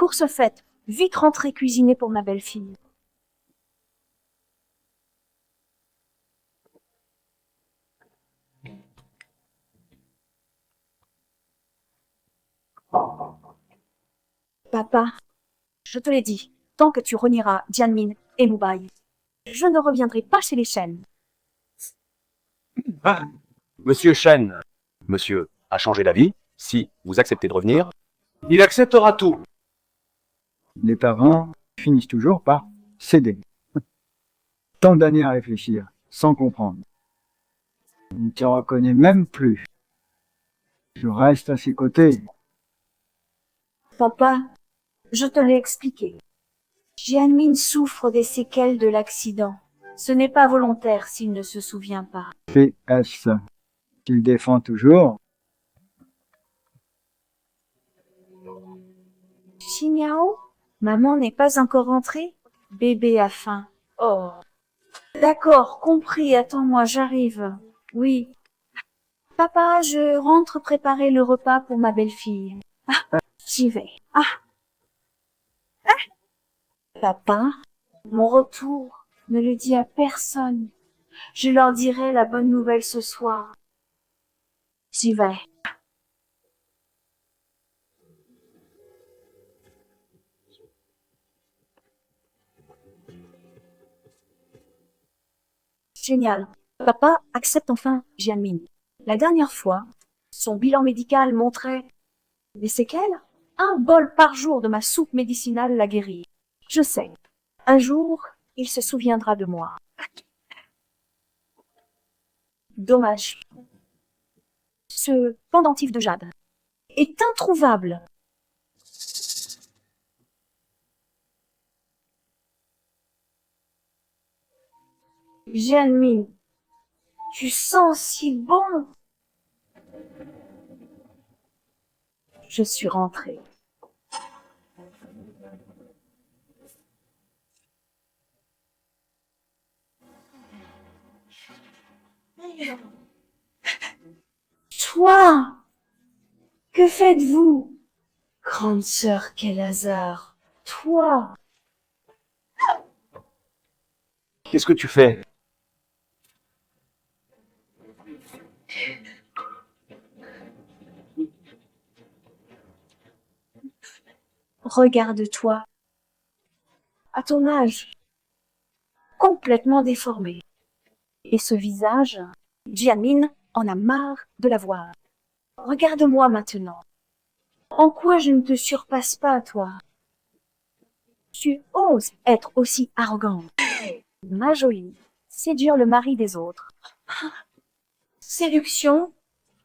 Course faite, vite rentrer cuisiner pour ma belle-fille. Papa, je te l'ai dit, tant que tu renieras Jianmin et Mubai, je ne reviendrai pas chez les Shen. Ah, Monsieur Shen, monsieur a changé d'avis. Si vous acceptez de revenir, il acceptera tout. Les parents finissent toujours par céder. Tant d'années à réfléchir, sans comprendre. Il ne te reconnaît même plus. Je reste à ses côtés. Papa, je te l'ai expliqué. Jianmin souffre des séquelles de l'accident. Ce n'est pas volontaire s'il ne se souvient pas. PS. Qu'il défend toujours. Ximiao, maman n'est pas encore rentrée? Bébé a faim. Oh. D'accord, compris, attends-moi, j'arrive. Oui. Papa, je rentre préparer le repas pour ma belle-fille. Ah, j'y vais. Ah. Papa, mon retour, ne le dis à personne. Je leur dirai la bonne nouvelle ce soir. J'y vais. Génial. Papa accepte enfin Jianmin. La dernière fois, son bilan médical montrait des séquelles. Un bol par jour de ma soupe médicinale l'a guéri. Je sais. Un jour, il se souviendra de moi. Dommage. Ce pendentif de jade est introuvable. Jianmin, tu sens si bon. Je suis rentrée. Toi, que faites-vous? Grande sœur, quel hasard. Toi. Qu'est-ce que tu fais? Regarde-toi. À ton âge, complètement déformé. Et ce visage, Jianmin en a marre de la voir. Regarde-moi maintenant. En quoi je ne te surpasse pas, toi? Tu oses être aussi arrogante. Ma jolie, séduire le mari des autres. Séduction,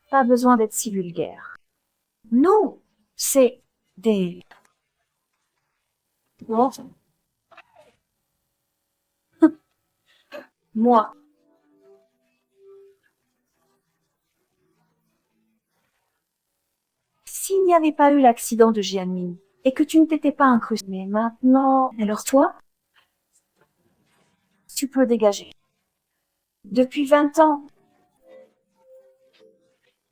pas besoin d'être si vulgaire. Non, c'est des... Non. Moi. S'il n'y avait pas eu l'accident de Jianmin, et que tu ne t'étais pas incrusté, mais maintenant... Alors toi, tu peux dégager. Depuis 20 ans,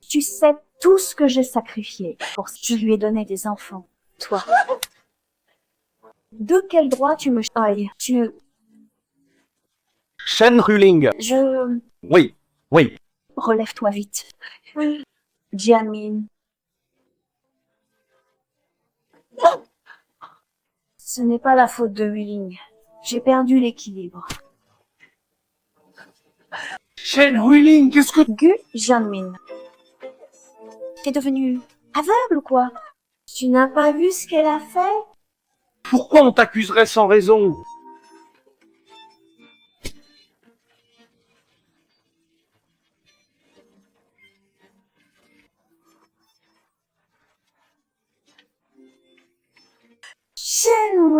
tu sais tout ce que j'ai sacrifié pour que je lui ai donné des enfants. Toi. De quel droit tu me... Aïe, Shen Ruling. Oui, oui. Relève-toi vite. Jianmin. Ce n'est pas la faute de Huiling. J'ai perdu l'équilibre. Shen Ruling, qu'est-ce que... Gu Jianmin. T'es devenu aveugle ou quoi? Tu n'as pas vu ce qu'elle a fait? Pourquoi on t'accuserait sans raison?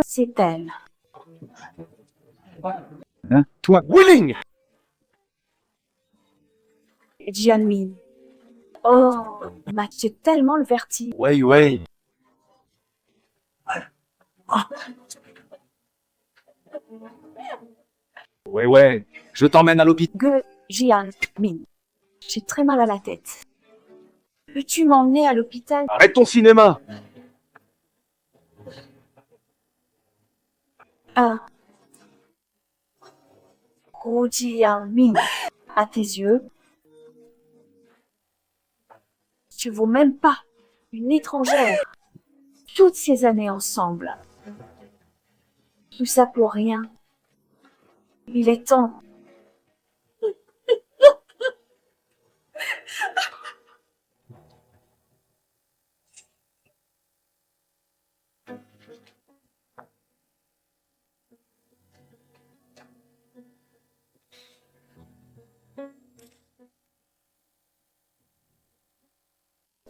C'est elle. Hein? Toi, Ruling! Jianmin. Oh, j'ai tellement le vertige. Ouais, ouais. Ouais, ouais. Je t'emmène à l'hôpital. Gu Jianmin. J'ai très mal à la tête. Peux-tu m'emmener à l'hôpital? Arrête ton cinéma! Ah, Gu Jiamin, à tes yeux, tu vaux même pas une étrangère. Toutes ces années ensemble. Tout ça pour rien. Il est temps.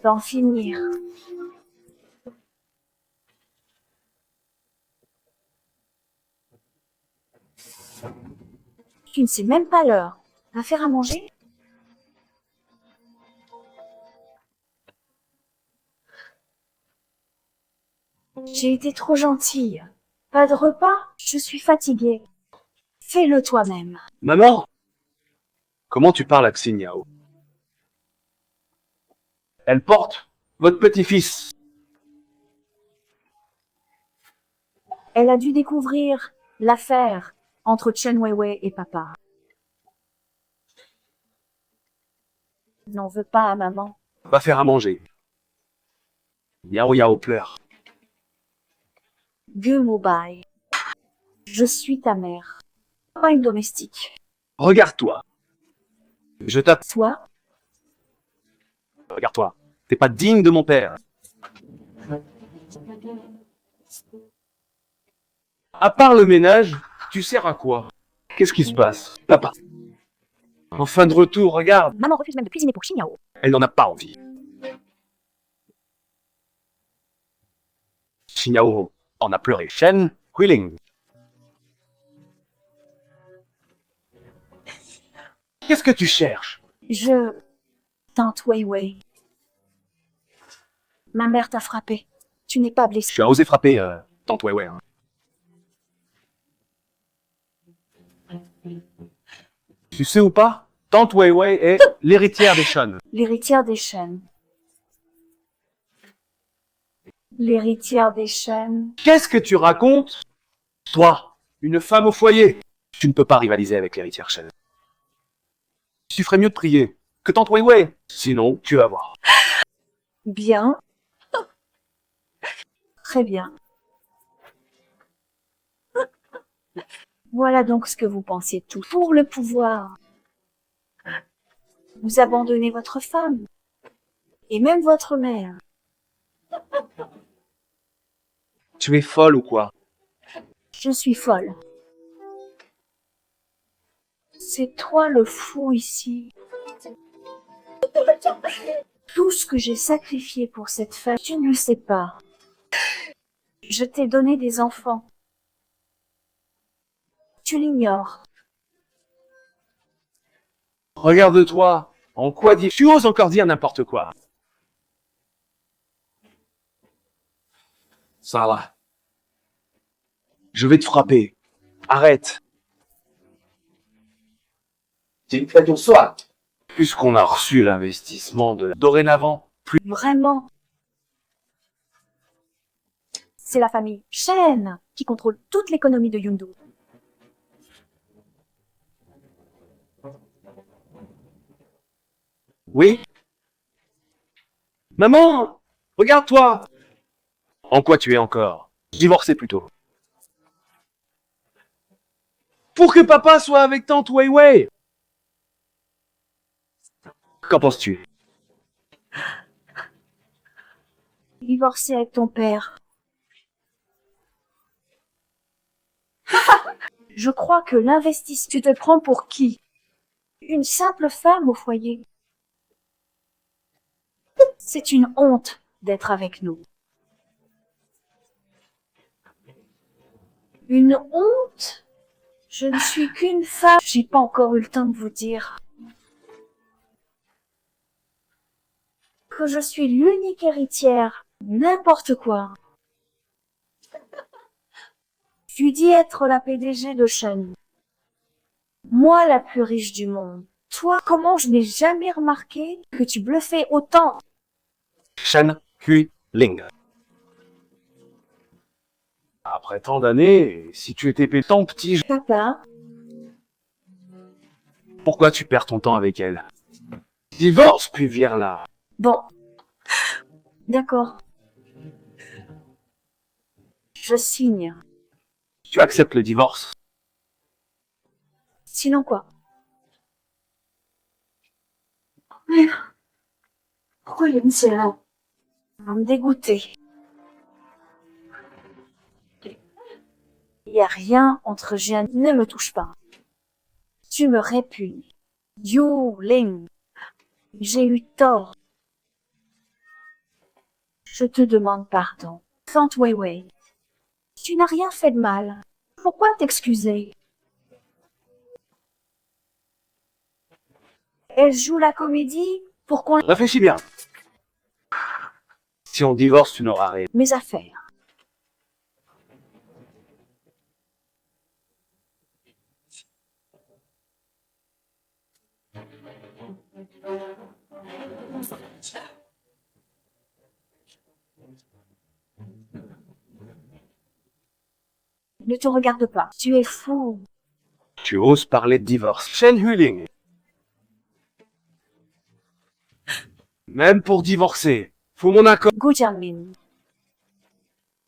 D'en finir. Tu ne sais même pas l'heure. Va faire à manger? J'ai été trop gentille. Pas de repas? Je suis fatiguée. Fais-le toi-même. Maman, comment tu parles à Xinyao? Elle porte votre petit-fils. Elle a dû découvrir l'affaire entre Chen Weiwei et papa. N'en veux pas à maman. Va faire à manger. Yao Yao pleure. Gu Mubai. Je suis ta mère. Pas une domestique. Regarde-toi. Je t'attends. Toi, Regarde-toi. T'es pas digne de mon père. À part le ménage, tu sers à quoi? Qu'est-ce qui se passe? Papa. En fin de retour, regarde. maman refuse même de cuisiner pour Xinyao. Elle n'en a pas envie. Xinyao en a pleuré. Shen Huiling. Qu'est-ce que tu cherches? Tante Weiwei. Ma mère t'a frappé. Tu n'es pas blessée. Tu as osé frapper, tante Weiwei. Hein. Tu sais ou pas? Tante Weiwei est l'héritière des Shen. L'héritière des Shen. L'héritière des Shen. Qu'est-ce que tu racontes? Toi, une femme au foyer. Tu ne peux pas rivaliser avec l'héritière Shen. Tu ferais mieux de prier que tante Weiwei. Sinon, tu vas voir. Bien. Très bien. Voilà donc ce que vous pensiez tout. Pour le pouvoir, vous abandonnez votre femme et même votre mère. Tu es folle ou quoi? Je suis folle. C'est toi le fou ici. Tout ce que j'ai sacrifié pour cette femme, tu ne le sais pas. Je t'ai donné des enfants. Tu l'ignores. Regarde-toi. En quoi dire? Tu oses encore dire n'importe quoi. Sarah. Je vais te frapper. Arrête. C'est une fête au soir. Puisqu'on a reçu l'investissement de dorénavant, plus... Vraiment. C'est la famille Shen qui contrôle toute l'économie de Yundu. Oui? Maman! Regarde-toi! En quoi tu es encore? Divorcé plutôt. Pour que papa soit avec tante Weiwei! Qu'en penses-tu? Divorcé avec ton père. Je crois que l'investissement... Tu te prends pour qui? Une simple femme au foyer. C'est une honte d'être avec nous. Une honte? Je ne suis qu'une femme. J'ai pas encore eu le temps de vous dire que je suis l'unique héritière. N'importe quoi. Tu dis être la PDG de Shen. Moi, la plus riche du monde. Toi, comment je n'ai jamais remarqué que tu bluffais autant? Shen Hui Ling. Après tant d'années, si tu étais tant petit, Papa, pourquoi tu perds ton temps avec elle? Divorce, puis viens là. bon, d'accord. Je signe. Tu acceptes le divorce. Sinon quoi? Mais pourquoi il me là? Va me dégoûter. Il n'y a rien entre Jeanne. Ne me touche pas. Tu me répugnes. You Ling. J'ai eu tort. Je te demande pardon. Tante Weiwei. Tu n'as rien fait de mal. Pourquoi t'excuser? Elle joue la comédie pour qu'on... Réfléchis bien. Si on divorce, tu n'auras rien. Mes affaires. Ne te regarde pas. Tu es fou. Tu oses parler de divorce. Shen Huiling. Même pour divorcer, faut mon accord. Gu Jianmin.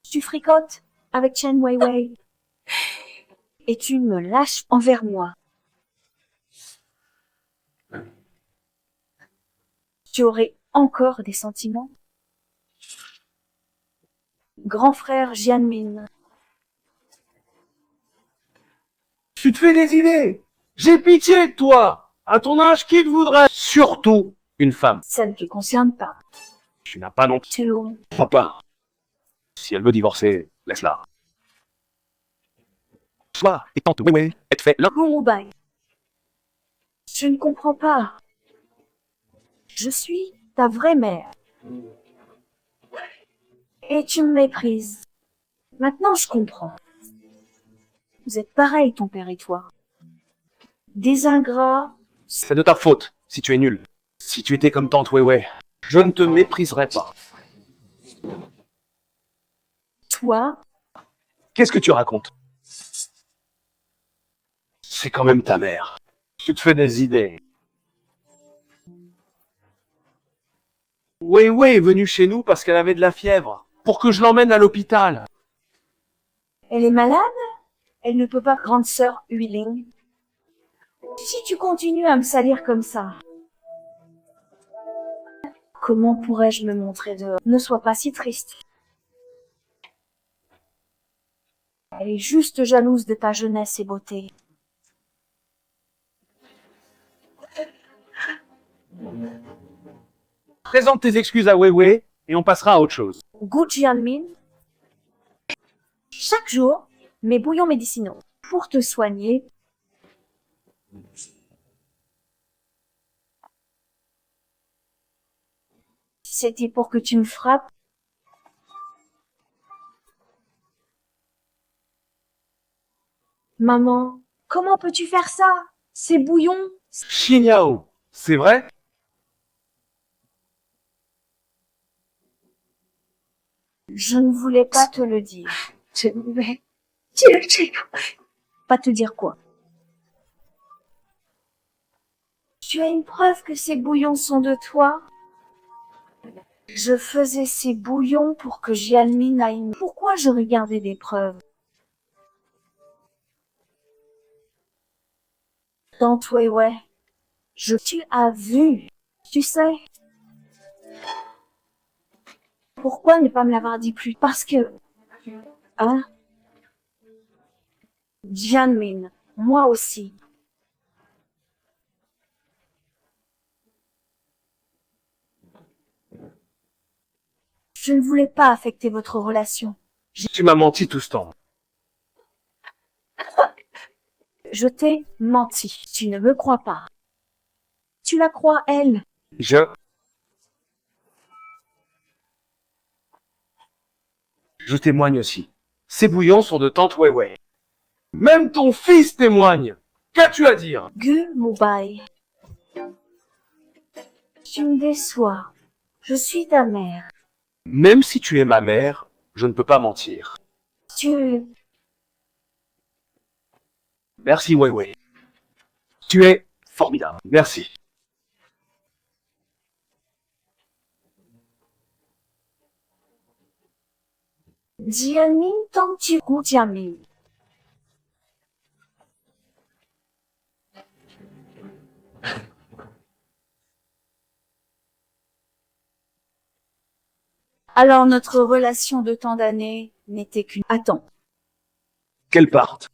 Tu fricotes avec Chen Weiwei. Et tu me lâches envers moi. Tu aurais encore des sentiments? Grand frère Jianmin. Tu te fais des idées. J'ai pitié de toi. À ton âge, qui te voudrait? Surtout une femme. Ça ne te concerne pas. Tu n'as pas non plus. Tu Papa. Si elle veut divorcer, laisse-la. Toi et tante Weiwei, êtes fait l'un. Bai. Je ne comprends pas. Je suis ta vraie mère. Et tu me méprises. Maintenant, je comprends. Vous êtes pareils, ton père et toi. Des ingrats. C'est de ta faute, si tu es nul. Si tu étais comme tante Weiwei, je ne te mépriserais pas. Toi, Qu'est-ce que tu racontes? C'est quand même ta mère. Tu te fais des idées. Weiwei est venue chez nous parce qu'elle avait de la fièvre. Pour que je l'emmène à l'hôpital. elle est malade? Elle ne peut pas, grande sœur Huiling. Si tu continues à me salir comme ça, comment pourrais-je me montrer dehors? Ne sois pas si triste. Elle est juste jalouse de ta jeunesse et beauté. Présente tes excuses à Weiwei et on passera à autre chose. Gu Jianmin. Chaque jour, mes bouillons médicinaux pour te soigner. C'était pour que tu me frappes. Maman, comment peux-tu faire ça? Ces bouillons, Xinyao, c'est vrai? je ne voulais pas te le dire. Je ne vais pas te dire quoi. Tu as une preuve que ces bouillons sont de toi? Je faisais ces bouillons pour que Jianmin aille. Pourquoi je regardais des preuves? Tante Weiwei, tu as vu, tu sais. Pourquoi ne pas me l'avoir dit plus? Parce que, hein? Jianmin, moi aussi. Je ne voulais pas affecter votre relation. Tu m'as menti tout ce temps. Je t'ai menti. Tu ne me crois pas. Tu la crois, elle. Je témoigne aussi. Ces bouillons sont de tante Weiwei. Même ton fils témoigne. Qu'as-tu à dire? Gu Mubai. Tu me déçois. Je suis ta mère. Même si tu es ma mère, je ne peux pas mentir. Tu... Merci, Wei Wei. Tu es formidable. Merci. Jianmin Tangtu Gu Jianmin. Alors notre relation de tant d'années n'était qu'une... Attends, Qu'elle parte.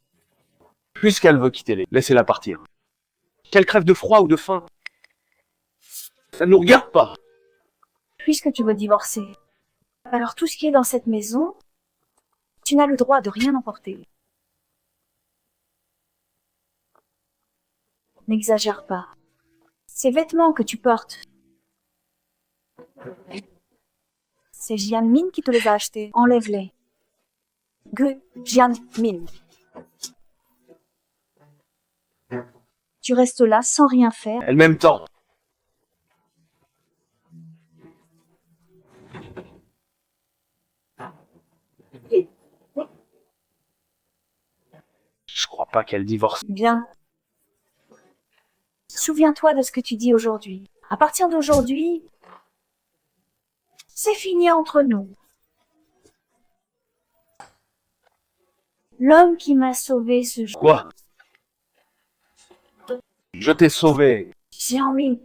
Puisqu'elle veut quitter les... Laissez-la partir. Qu'elle crève de froid ou de faim. Ça ne nous regarde pas. puisque tu veux divorcer, alors tout ce qui est dans cette maison, tu n'as le droit de rien emporter. N'exagère pas. Ces vêtements que tu portes, c'est Jianmin qui te les a achetés. Enlève-les. Gu Jianmin. Tu restes là sans rien faire. Elle m'aime tant. Je crois pas qu'elle divorce. Bien. Souviens-toi de ce que tu dis aujourd'hui. À partir d'aujourd'hui, c'est fini entre nous. L'homme qui m'a sauvé ce jour. Quoi? Je t'ai sauvé. Jianmin.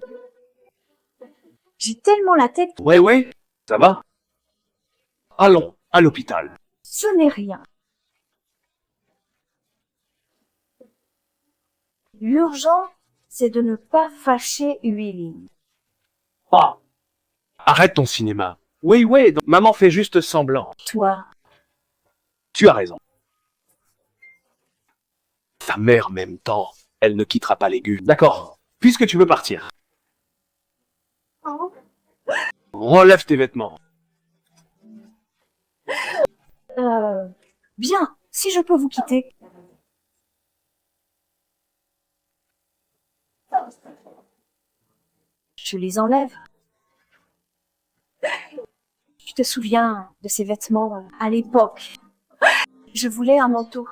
J'ai tellement la tête. Ouais, ça va? Allons, à l'hôpital. Ce n'est rien. L'urgent, c'est de ne pas fâcher Huiling. Ah. Arrête ton cinéma. Oui, donc maman fait juste semblant. Toi, Tu as raison. Ta mère m'aime tant. Elle ne quittera pas les Gus. D'accord. Puisque tu veux partir. Relève tes vêtements. bien, si je peux vous quitter. Je les enlève. Tu te souviens de ces vêtements à l'époque? Je voulais un manteau.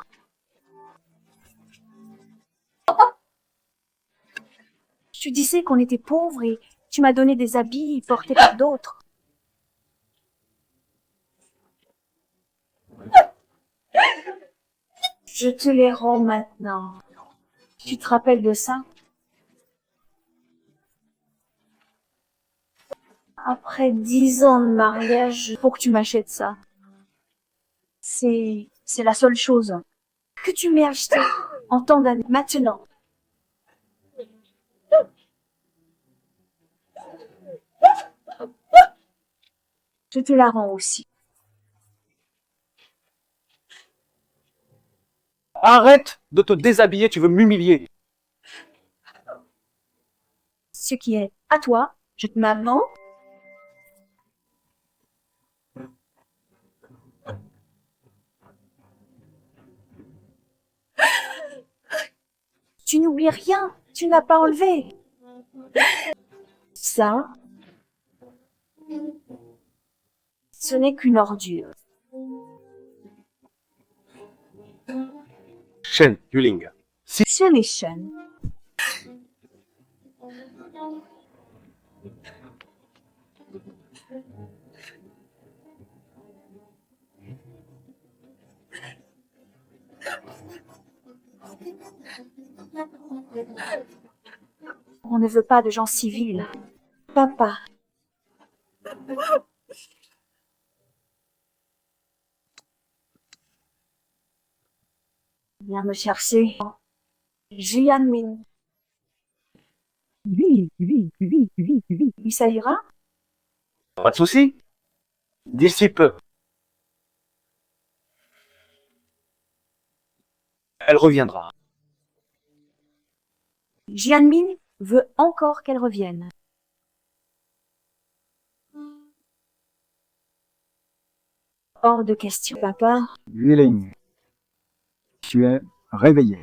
Tu disais qu'on était pauvres et tu m'as donné des habits portés par d'autres. Je te les rends maintenant. Tu te rappelles de ça? Après 10 ans de mariage, faut que tu m'achètes ça. C'est la seule chose que tu m'aies acheté en tant d'années. Maintenant. Je te la rends aussi. Arrête de te déshabiller, tu veux m'humilier. Ce qui est à toi, je te maman. Tu n'oublies rien, tu n'as pas enlevé. Ça, ce n'est qu'une ordure. Shen Yuling. C'est les chaînes. On ne veut pas de gens civils. Papa. Viens me chercher. Jianmin. Oui, ça ira? Pas de souci. D'ici peu. Elle reviendra. Jianmin veut encore qu'elle revienne. Hors de question, papa. Huiling, tu es réveillé.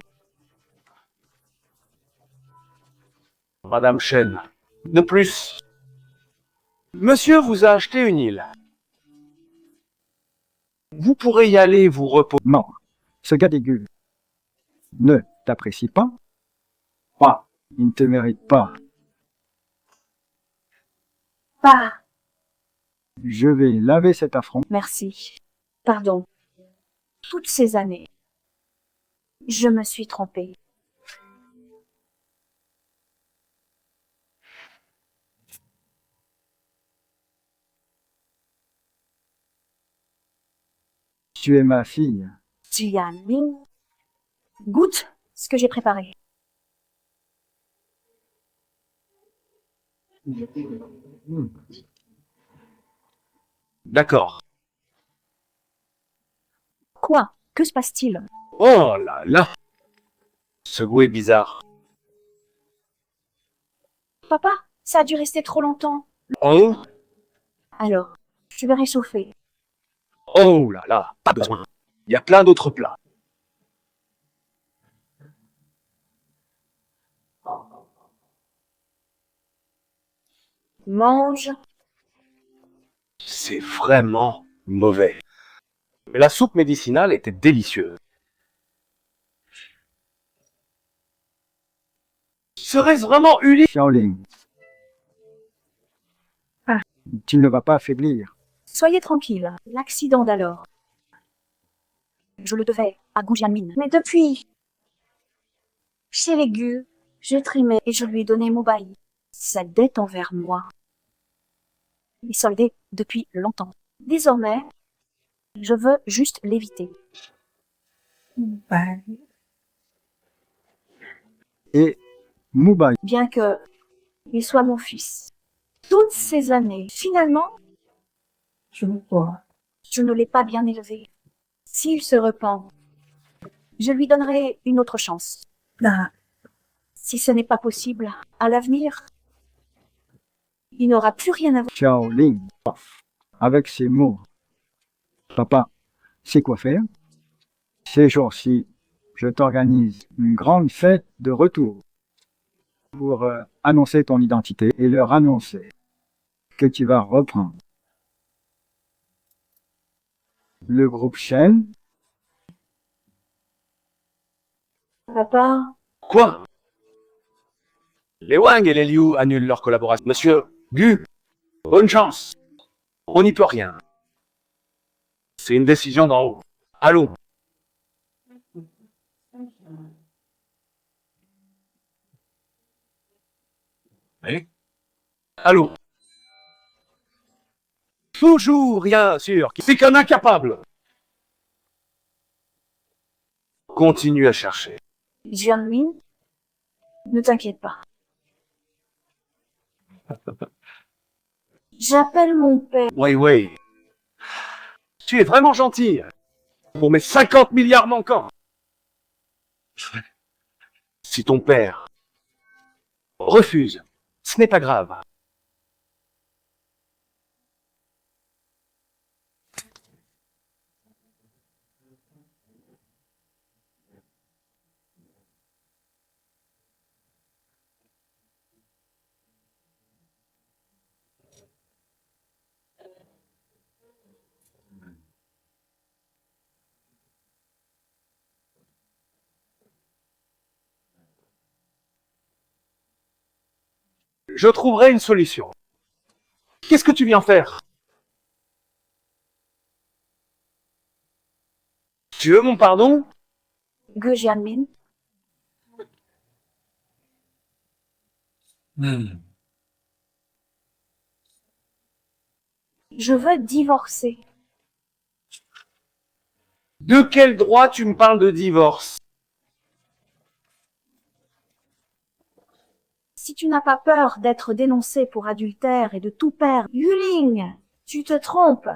Madame Shen. De plus. Monsieur vous a acheté une île. Vous pourrez y aller vous reposer. Non, ce gars dégueu ne t'apprécie pas. Pas. Il ne te mérite pas. Pas. Je vais laver cet affront. Merci. Pardon. Toutes ces années, je me suis trompée. Tu es ma fille. Jianmin, goûte ce que j'ai préparé. D'accord. Quoi? Que se passe-t-il? Oh là là. Ce goût est bizarre. Papa, ça a dû rester trop longtemps. Oh, Alors, je vais réchauffer. oh là là, pas besoin. Il y a plein d'autres plats. Mange. C'est vraiment mauvais. Mais la soupe médicinale était délicieuse. Serait-ce vraiment Uli? Xiaoling. Ah. Tu ne vas pas affaiblir. Soyez tranquille. L'accident d'alors. Je le devais à Gu Jianmin. Mais depuis, chez les Gu, j'ai trimé et je lui ai donné Mobile. Sa dette envers moi est soldée depuis longtemps. Désormais, je veux juste l'éviter. Et Moubaï, Bien que il soit mon fils. Toutes ces années, finalement, je ne l'ai pas bien élevé. S'il se repent, je lui donnerai une autre chance. Si ce n'est pas possible, à l'avenir, il n'aura plus rien à voir. Xiaoling, avec ces mots. Papa, c'est quoi faire? Ces jours-ci, je t'organise une grande fête de retour pour annoncer ton identité et leur annoncer que tu vas reprendre le groupe Shen. Papa, Quoi? Les Wang et les Liu annulent leur collaboration. Monsieur Gu, bonne chance. On n'y peut rien. C'est une décision d'en haut. Allons. Oui. Allô. Toujours rien sûr. C'est qu'un incapable. Continue à chercher. Jianmin, ne t'inquiète pas. J'appelle mon père. Wei Wei. Tu es vraiment gentil. Pour mes 50 milliards manquants. Si ton père refuse, ce n'est pas grave. Je trouverai une solution. Qu'est-ce que tu viens faire? Tu veux mon pardon? Gu Jianmin, je veux divorcer. De quel droit tu me parles de divorce? Si tu n'as pas peur d'être dénoncé pour adultère et de tout perdre, Yuling, tu te trompes.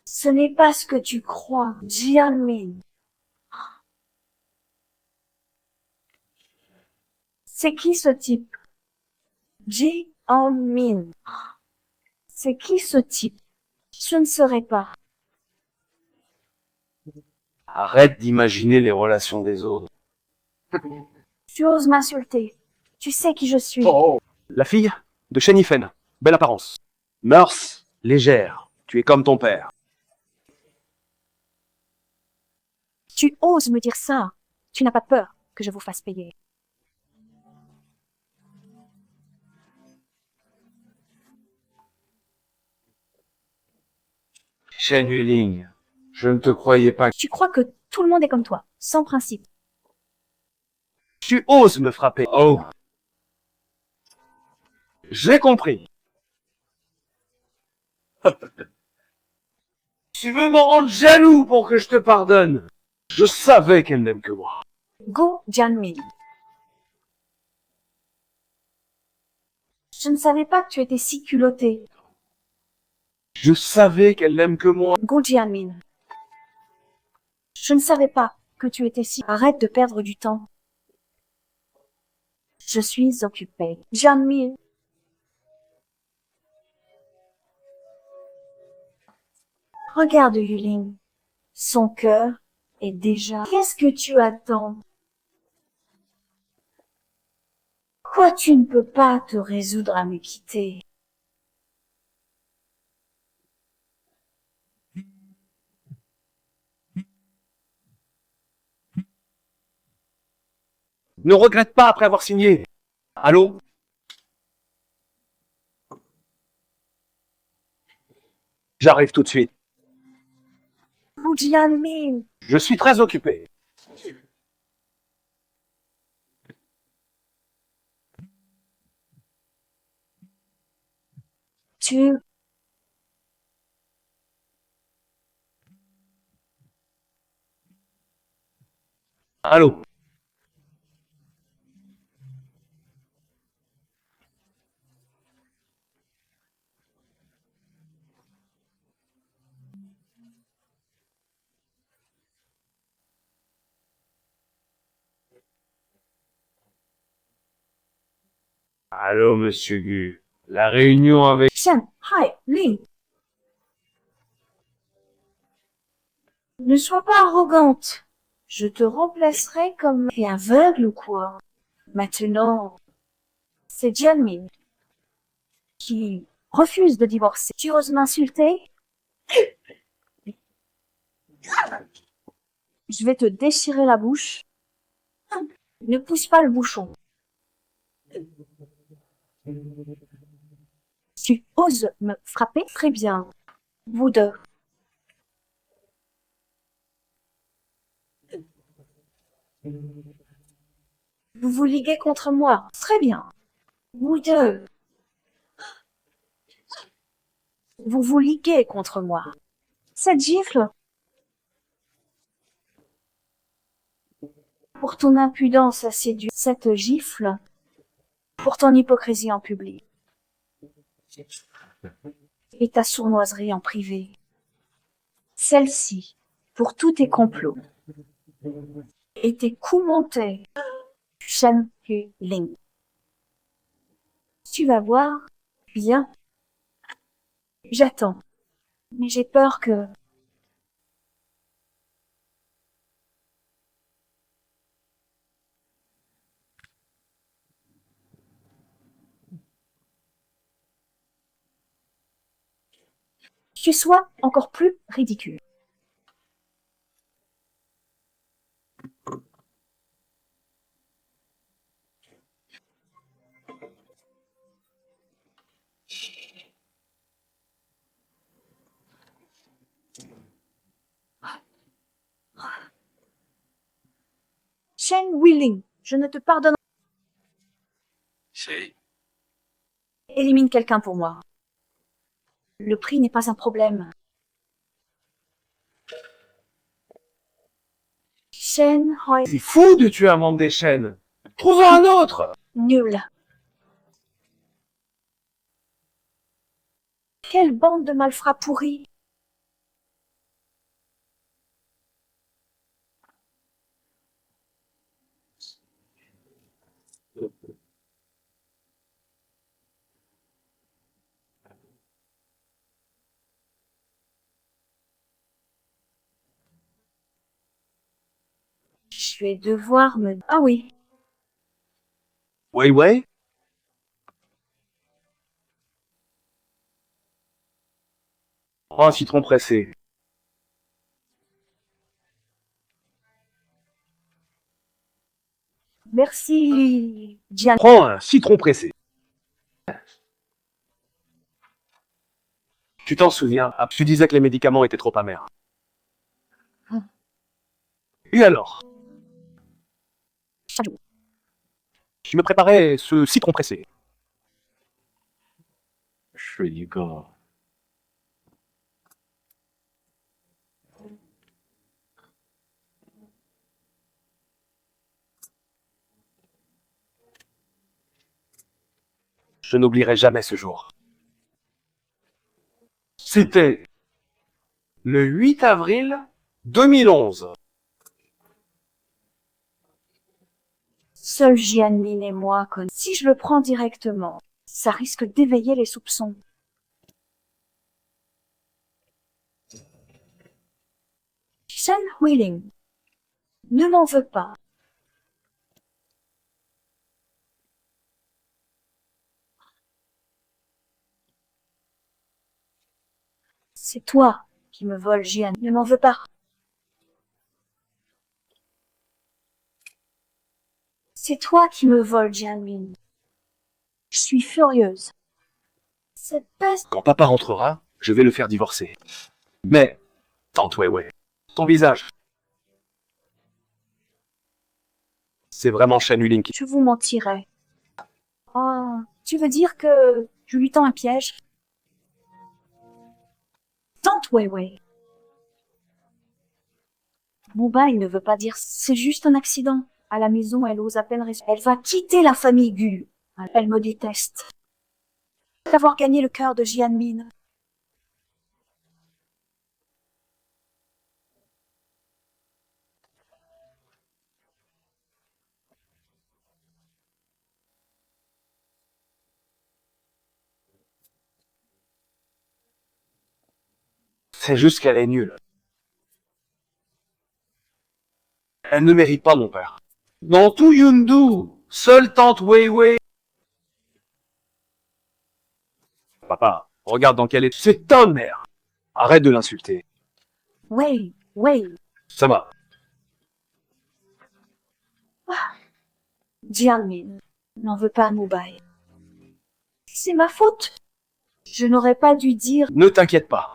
Ce n'est pas ce que tu crois, Jianmin. C'est qui ce type? Jianmin. C'est qui ce type? Je ne saurais pas. Arrête d'imaginer les relations des autres. Tu oses m'insulter. Tu sais qui je suis. Oh. La fille de Shenifen. Belle apparence. Mœurs légères. Tu es comme ton père. Tu oses me dire ça. Tu n'as pas peur que je vous fasse payer. Shen Yuling, je ne te croyais pas. Tu crois que tout le monde est comme toi, sans principe. Tu oses me frapper. Oh. J'ai compris. Tu veux me rendre jaloux pour que je te pardonne. Je savais qu'elle n'aime que moi. Go Jianmin. Je ne savais pas que tu étais si culotté. Je savais qu'elle n'aime que moi. Go Jianmin. Je ne savais pas que tu étais si... Arrête de perdre du temps. Je suis occupée. Jianmin. Regarde Yuling. Son cœur est déjà... Qu'est-ce que tu attends? Quoi, tu ne peux pas te résoudre à me quitter? Ne regrette pas après avoir signé. Allô? J'arrive tout de suite. Wu Jianmin. Je suis très occupé. Tu... Allô? Allô, monsieur Gu. La réunion avec... Shen, Hai, Ling. Ne sois pas arrogante. Je te remplacerai comme... T'es aveugle ou quoi? Maintenant, c'est Jianmin qui refuse de divorcer. Tu oses m'insulter? Je vais te déchirer la bouche. Ne pousse pas le bouchon. Tu oses me frapper? Très bien. Vous deux. Vous vous liguez contre moi. Très bien. Vous deux. Vous vous liguez contre moi. Cette gifle. Pour ton impudence à séduire. Cette gifle. Pour ton hypocrisie en public. Et ta sournoiserie en privé. Celle-ci. Pour tous tes complots. Et tes coups montés. Shen Hu Ling. Tu vas voir. Bien. J'attends. Mais j'ai peur que... tu sois encore plus ridicule. Shen Willing, je ne te pardonne. C'est... Élimine quelqu'un pour moi. Le prix n'est pas un problème. Shen Hoi. C'est fou de tuer un membre des chaînes. Trouve un autre. Nul. Quelle bande de malfrats pourris. Je vais devoir me... Ah oui, Wei Wei? Prends un citron pressé. merci, Jian. Prends un citron pressé. Tu t'en souviens, tu disais que les médicaments étaient trop amers. Et alors? Je me préparais ce citron pressé. Je dis quoi? Je n'oublierai jamais ce jour. C'était le 8 avril 2011. Seul Jianmin et moi connaissons. Si je le prends directement, ça risque d'éveiller les soupçons. Shen Huiling, ne m'en veux pas. C'est toi qui me voles, Jian. Ne m'en veux pas. C'est toi qui me voles, Jianmin. Je suis furieuse. Cette peste... Quand papa rentrera, je vais le faire divorcer. Mais, tante Wei Wei, ton visage. C'est vraiment Shen Yuling qui... Je vous mentirais. Ah, tu veux dire que je lui tends un piège? Tante Wei Wei. Mobile ne veut pas dire c'est juste un accident. À la maison, elle ose à peine respirer. Elle va quitter la famille Gu. Elle me déteste. D'avoir gagné le cœur de Jianmin. C'est juste qu'elle est nulle. Elle ne mérite pas mon père. Dans tout Yundu, seule tante Wei Wei... Papa, regarde dans quel état... C'est ta mère. Arrête de l'insulter. Wei, Wei. Ça va. Jianmin n'en veut pas à Mobile. C'est ma faute. Je n'aurais pas dû dire... Ne t'inquiète pas.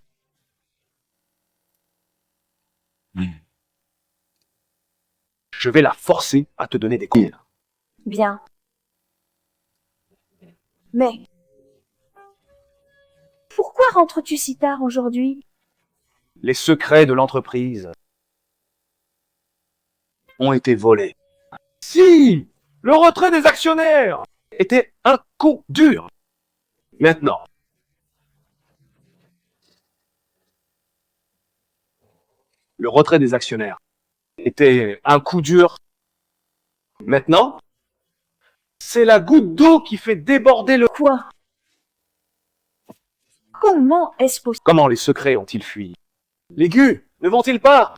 Je vais la forcer à te donner des coups. Bien. Mais... Pourquoi rentres-tu si tard aujourd'hui? Les secrets de l'entreprise ont été volés. Si! Le retrait des actionnaires était un coup dur. Maintenant, le retrait des actionnaires était un coup dur. Maintenant, c'est la goutte d'eau qui fait déborder le... Quoi? Comment est-ce possible? Comment les secrets ont-ils fui? Les Gus ne vont-ils pas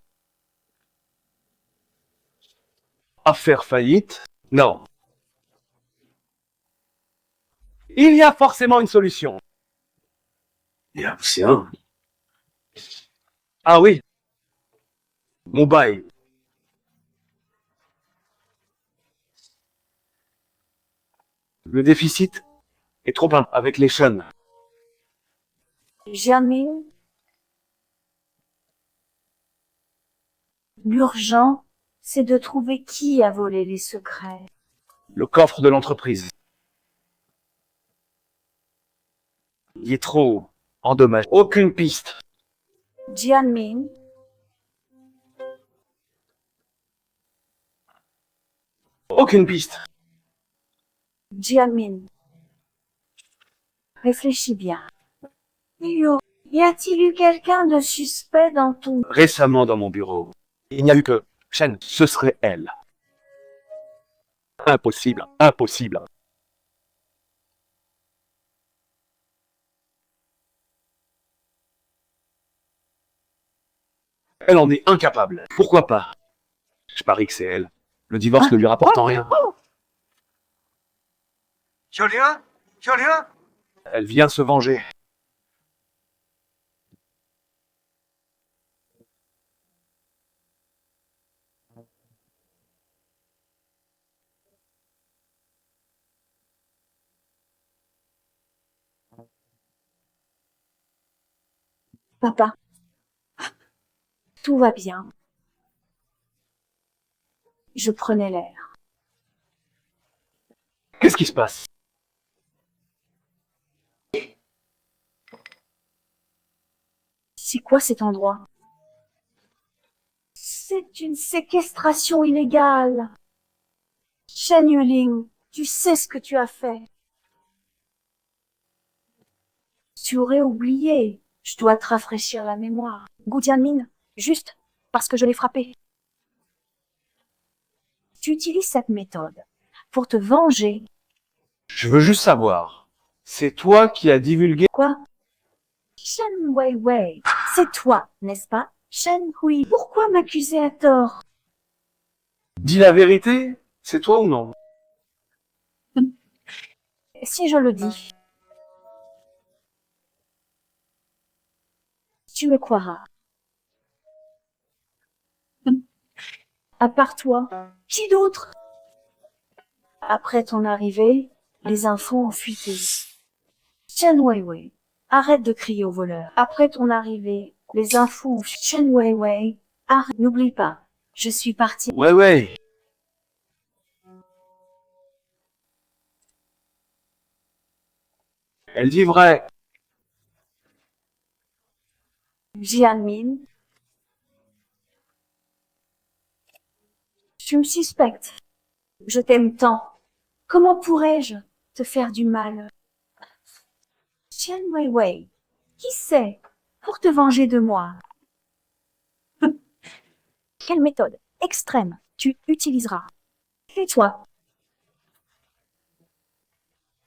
à faire faillite? Non. Il y a forcément une solution. Bien, ah oui. Mobile. Le déficit est trop bas avec les chaînes. Jianmin? L'urgent, c'est de trouver qui a volé les secrets. Le coffre de l'entreprise. Il est trop endommagé. Aucune piste. Jianmin? Aucune piste. Jianmin. Réfléchis bien. Y a-t-il eu quelqu'un de suspect dans ton... Récemment dans mon bureau, il n'y a eu que Shen. Ce serait elle. Impossible. Impossible. Elle en est incapable. Pourquoi pas? Je parie que c'est elle. Le divorce ne lui rapportant rien. Julien? Julien? Elle vient se venger. Papa, tout va bien. Je prenais l'air. Qu'est-ce qui se passe? C'est quoi cet endroit? C'est une séquestration illégale. Shen Yuling, tu sais ce que tu as fait. Tu aurais oublié. Je dois te rafraîchir la mémoire. Gu Jianmin, juste parce que je l'ai frappé. Tu utilises cette méthode pour te venger. Je veux juste savoir. C'est toi qui as divulgué... Quoi? Shen Weiwei, c'est toi, n'est-ce pas? Shen Hui, pourquoi m'accuser à tort? Dis la vérité? C'est toi ou non? Si je le dis, tu me croiras. À part toi, qui d'autre? Après ton arrivée, les infos ont fuité. Chen Weiwei, arrête de crier au voleur. Après ton arrivée, les infos ont fuité. Chen Weiwei, arrête, n'oublie pas, je suis partie. Ouais. Elle dit vrai. Jianmin, tu me suspectes. Je t'aime tant. Comment pourrais-je te faire du mal? Chen Weiwei, qui sait, pour te venger de moi? Quelle méthode extrême tu utiliseras? Et toi,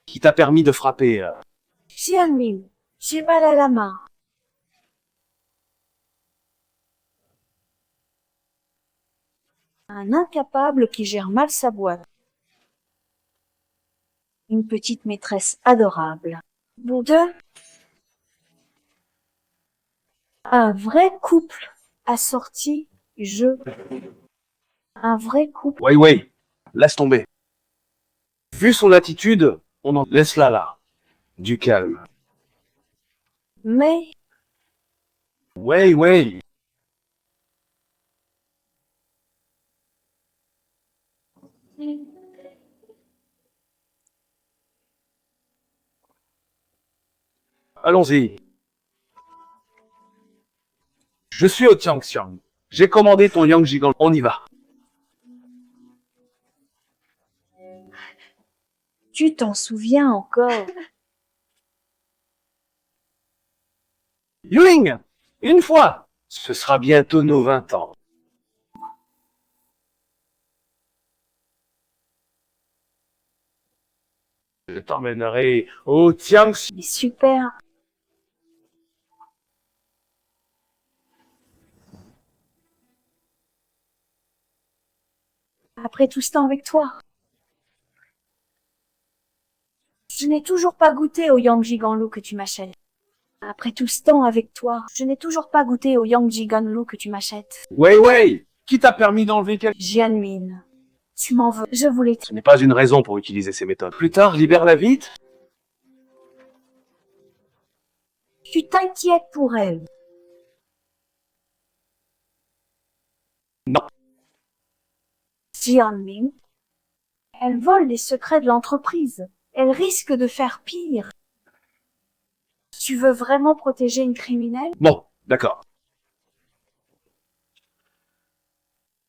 Qui t'a permis de frapper Jianmin, j'ai mal à la main. Un incapable qui gère mal sa boîte. Une petite maîtresse adorable. Vous deux, un vrai couple assorti, un vrai couple. Ouais. Laisse tomber. Vu son attitude, on en laisse-la là. Du calme. Mais Ouais. Allons-y. Je suis au Tiangxiang. J'ai commandé ton Yang Gigant. On y va. tu t'en souviens encore? Yuing, une fois. Ce sera bientôt nos 20 ans. Je t'emmènerai au Tiangxiang. Mais super. Après tout ce temps avec toi. Je n'ai toujours pas goûté au Yang Jiganlu que tu m'achètes. Après tout ce temps avec toi, je n'ai toujours pas goûté au Yang Jiganlu que tu m'achètes. Ouais. Qui t'a permis d'enlever quelqu'un? Jianmin, tu m'en veux. Je voulais Ce n'est pas une raison pour utiliser ces méthodes. Plus tard, libère-la vite. Tu t'inquiètes pour elle. Non. Jianmin, elle vole les secrets de l'entreprise. Elle risque de faire pire. Tu veux vraiment protéger une criminelle? Bon, d'accord.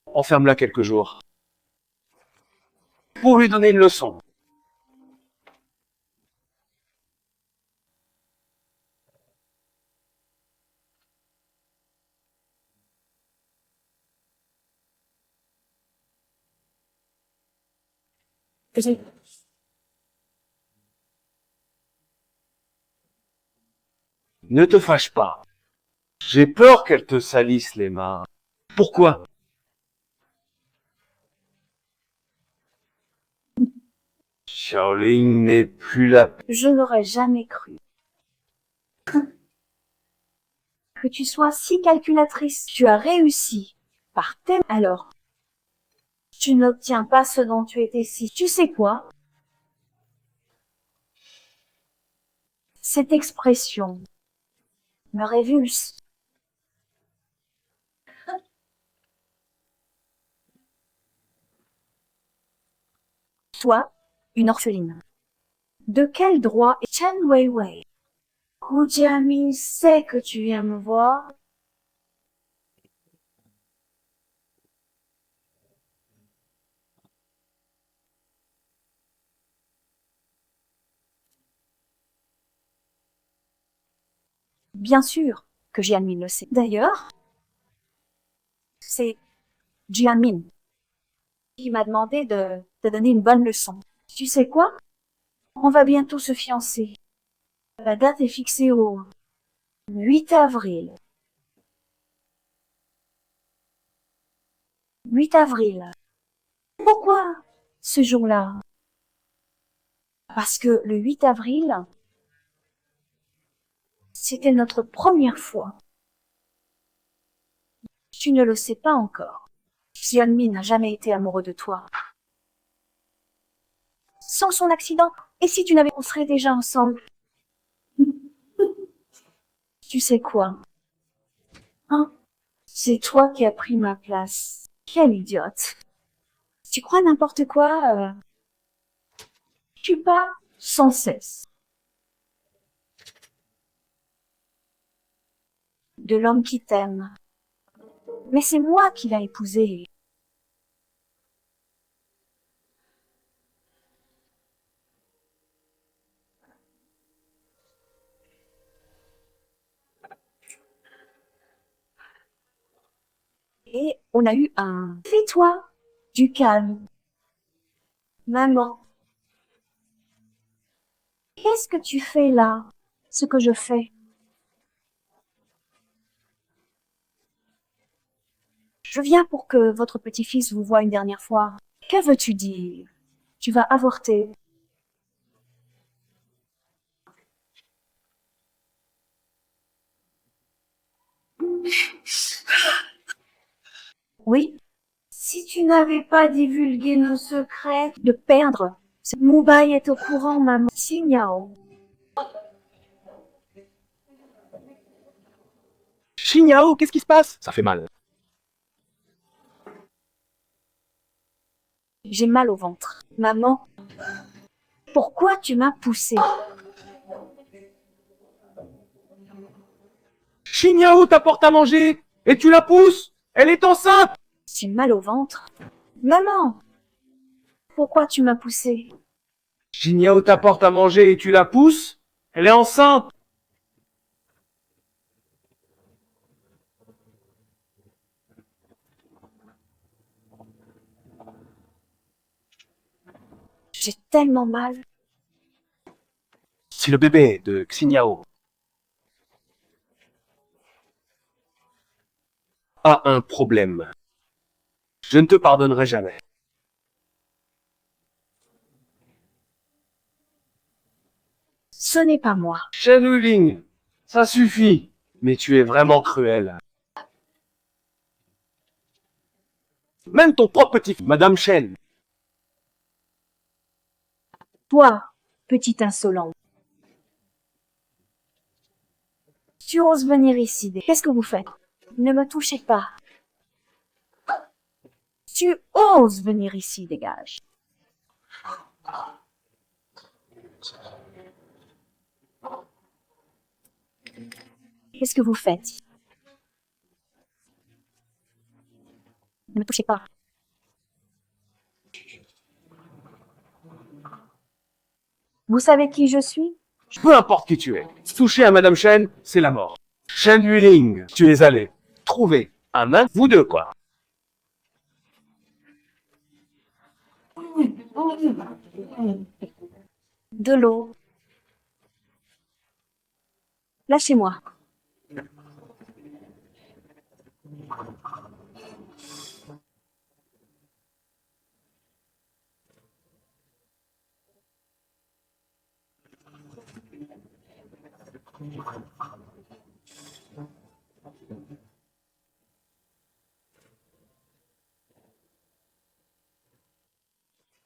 Enferme-la quelques jours. Pour lui donner une leçon. Ne te fâche pas. J'ai peur qu'elle te salisse les mains. Pourquoi? Shaolin n'est plus là. Je n'aurais jamais cru que tu sois si calculatrice. Tu as réussi par tes... Alors, tu n'obtiens pas ce dont tu étais si... Tu sais quoi? Cette expression me révulse. Toi, une orpheline. De quel droit Chen Weiwei? Hu Jiamin sait que tu viens me voir. Bien sûr que Jianmin le sait. D'ailleurs, c'est Jianmin qui m'a demandé de te donner une bonne leçon. Tu sais quoi? On va bientôt se fiancer. La date est fixée au 8 avril. 8 avril. Pourquoi ce jour-là? Parce que le 8 avril, c'était notre première fois. Tu ne le sais pas encore. Jianmin n'a jamais été amoureux de toi. Sans son accident, et si tu n'avais, on serait déjà ensemble. Tu sais quoi? Hein? C'est toi qui as pris ma place. Quelle idiote. Tu crois n'importe quoi, Tu parles sans cesse. De l'homme qui t'aime. Mais c'est moi qui l'ai épousé. Et on a eu un... Fais-toi du calme. Maman, qu'est-ce que tu fais là? Ce que je fais. Je viens pour que votre petit-fils vous voie une dernière fois. Que veux-tu dire? Tu vas avorter. Oui. Si tu n'avais pas divulgué nos secrets de perdre, Moubaï est au courant, maman. Signao. Shinyao, qu'est-ce qui se passe? Ça fait mal. J'ai mal au ventre. Maman, pourquoi tu m'as poussé? Shinyao t'apporte à manger et tu la pousses. Elle est enceinte. J'ai mal au ventre. Maman, pourquoi tu m'as poussé? Shinyao t'apporte à manger et tu la pousses. Elle est enceinte. J'ai tellement mal. Si le bébé de Xinyao a un problème, je ne te pardonnerai jamais. Ce n'est pas moi. Shen Wuling, ça suffit. Mais tu es vraiment cruel. Même ton propre petit... Madame Shen. Toi, petit insolent. Tu oses venir ici. Qu'est-ce que vous faites? Ne me touchez pas. Tu oses venir ici, dégage. Qu'est-ce que vous faites? Ne me touchez pas. Vous savez qui je suis? Peu importe qui tu es. Toucher à Madame Shen, c'est la mort. Shen Yuling, tu es allé trouver un nain, vous deux quoi. De l'eau. Lâchez-moi.